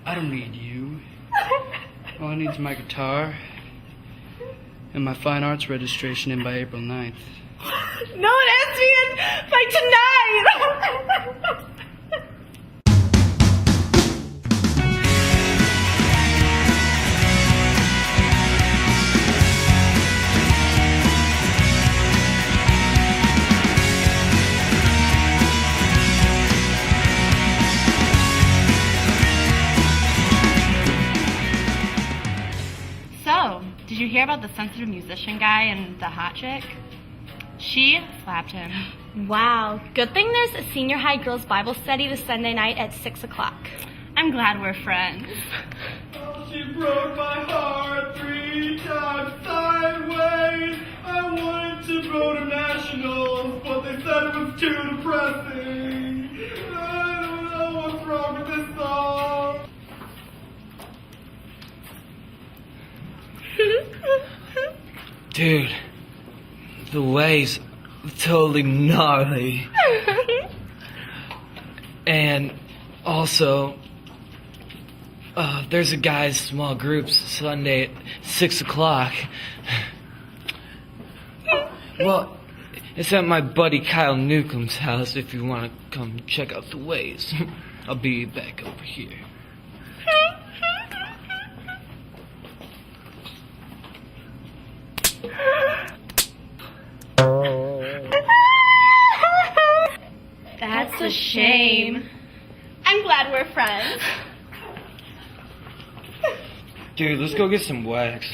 I don't need you. All I need is my guitar and my fine arts registration in by April 9th. No, it has to be in by tonight! So, did you hear about the sensitive musician guy and the hot chick? She slapped him. Wow, good thing there's a senior high girls Bible study this Sunday night at 6 o'clock. I'm glad we're friends. Oh, she broke my heart 3 times sideways. I wanted to go to nationals, but they said it was too depressing. I don't know what's wrong with this song. Dude, the wave's totally gnarly. And also, there's a guy's small groups Sunday at 6 o'clock. Well, it's at my buddy Kyle Newcomb's house if you want to come check out the waves. I'll be back over here. That's a shame. I'm glad we're friends. Dude, let's go get some wax.